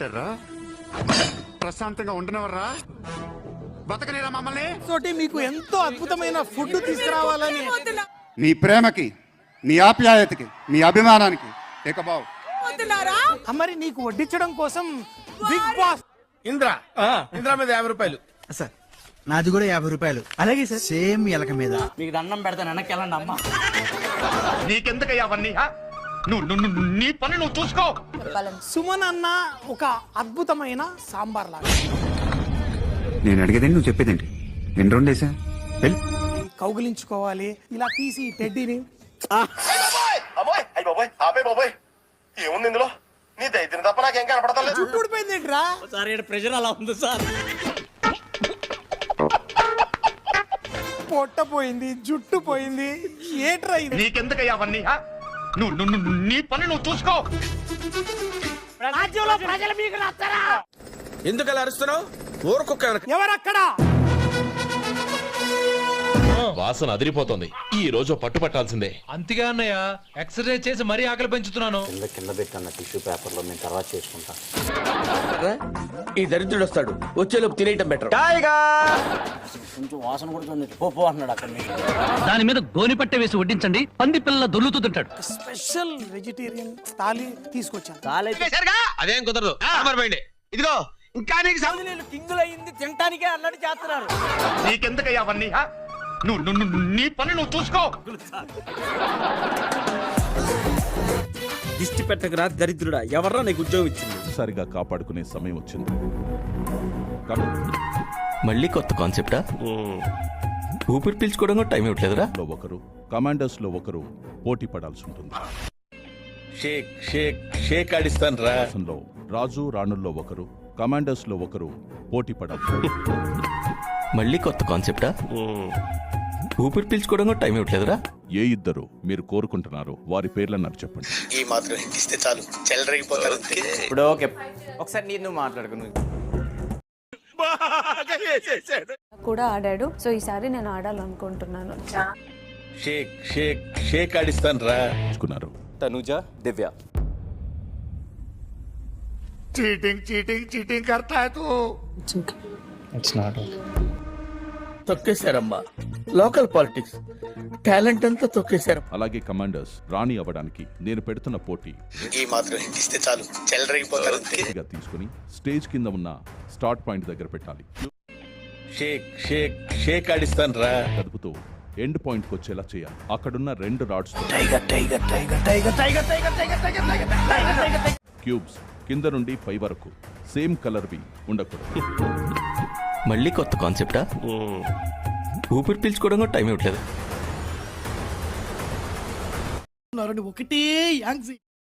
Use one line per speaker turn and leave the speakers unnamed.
పెట్టారా? ప్రశాంతంగా ఉండనివర్రా? బతకనేరా మమ్మల్ని?
తోటి మీకు ఎంతో అద్భుతమైన ఫుడ్ తీసుకురావాలని
మీ ప్రేమకి, మీ ఆప్యాయతకి, మీ అభిమానానికి ఏకబావు.
మరి నీకు వడ్డించడం కోసం బిగ్ బాస్
ఇంద్రా మీద 50 రూపాయలు
సార్. నాది కూడా 50 రూపాయలు. అలాగే సార్. సేమ్ ఎలక మీద.
మీకు దండం పెడతాను వెనక్కి వెళ్ళండి అమ్మా.
నీకెందుకయ్యా అవన్నీ? నువ్వు నీ పని నువ్వు చూసుకో.
సుమన్ అన్న ఒక అద్భుతమైన సాంబార్ లాగా.
నేను అడిగేదేంటి, నువ్వు చెప్పేదేంటి? ఎన్ని రెండు వేసా?
కౌగిలించుకోవాలి, ఇలా తీసి టెడ్డీని.
ఏముంది ఇందులో? నీ దైత్యం తప్ప నాకేం కనపడతా.
చుట్టూ ఊడిపోయింది ఏంట్రా?
సార్ ప్రెషర్ అలా ఉంది సార్.
పొట్ట పోయింది, జుట్టు పోయింది, ఏట్రా ఇది?
నీకెందుకయ్యా అవన్నీ? నువ్వు నీ పని నువ్వు చూసుకో.
రాజ్యంలో ప్రజలు మీకు నచ్చరా?
ఎందుకు అలా అరుస్తున్నావు? ఊరుకొక్క
ఎవరక్కడా?
వాసన అదిరిపోతుంది. ఈ రోజు పట్టుపట్టాల్సిందే.
అంతిగా అన్నయ్య, ఎక్సర్సైజ్ చేసి మరీ ఆకలి పెంచుతున్నాను.
కింద పెట్టన్న టిష్యూ పేపర్ లో నేను తర్వాత చేసుకుంటా.
ఈ దరిద్రుడు వస్తాడు, వచ్చేలోపు తినేయటం బెటర్.
కొంచెం వాసన కూడా చూడండి. పో అంటున్నాడు అక్కడ. దాని మీద గోని పట్టే వేసి వడ్డించండి, పంది పిల్లల దొర్లుతూ తింటాడు.
స్పెషల్ వెజిటేరియన్ థాలీ తీసుకొచ్చాను.
అదేం కుదరదు. ఇదిగో ఇంకా నీకు
కింగులయ్యింది తినటానికే అన్నట్టు చేస్తున్నారు.
నీకెందుకయ్యా అవన్నీ? నువ్వు నీ పని నువ్వు చూసుకో.
దిష్టి పెట్టకరా దరిద్రుడా, ఎవర్రా నీకు ఉద్యోగం ఇచ్చింది?
సరిగా కాపాడుకునే సమయం వచ్చింది.
మళ్ళీ కొత్త కాన్సెప్టా? ఊపిరి పీల్చుకోవడం కూడా టైం ఇవ్వట్లేదురా?
ఒకరు కమాండర్స్ లో ఒకరు పోటీ పడాల్సి ఉంటుంది.
షేక్ షేక్ షేక్ ఆడిస్తాను రా.
రాజు రాణుల్లో ఒకరు కమాండర్స్ లో ఒకరు పోటీ పడాల్సి ఉంటుంది.
మళ్ళీ కొత్త కాన్సెప్టా? ఊపిరి పీల్చుకోవడం కూడా టైం ఇవ్వట్లేదురా?
ఏ ఇద్దరు మీరు కోరుకుంటున్నారో వారి పేర్లను నాకు చెప్పండి.
ఈ మాత్రం ఇస్తే చాలు, చెలరేగిపోతారు.
ఇప్పుడు ఓకే, ఒకసారి నువ్వు మాట్లాడుకుని
కూడా ఆడాడు. సో ఈసారి నేను ఆడాలనుకుంటున్నాను.
షేక్ షేక్ షేక్ ఆడిస్తాను రా.
తనుజ, దివ్య.
చీటింగ్ చీటింగ్ చీటింగ్ करता है तू.
తొక్కేశారమ్మా. లోకల్ పాలిటిక్స్ టాలెంట్ అంతా తొక్కేశారు.
అలాగే కమాండర్స్ రాణి అవ్వడానికి నేను పెడుతున్న పోటీ
ఈ మాత్రం ఇస్తే చాలు, చెలరేగిపోతారు.
తీసుకుని స్టేజ్ కింద ఉన్న స్టార్ట్ పాయింట్ దగ్గర పెట్టాలి.
షేక్ షేక్ షేక్ ఆడిస్తాను రా.
కదుపుతూ ఎండ్ పాయింట్ కి వచ్చేలా చేయాలి. అక్కడున్న 2 రాడ్స్ క్యూబ్స్ కింద నుండి పై వరకు సేమ్ కలర్ వి ఉండకూడదు.
మళ్ళీ కొత్త కాన్సెప్టా? ఊపిరి పీల్చుకోవడం కూడా టైం ఇవ్వట్లేదు.
ఒకటే యాంగ్జైటీ.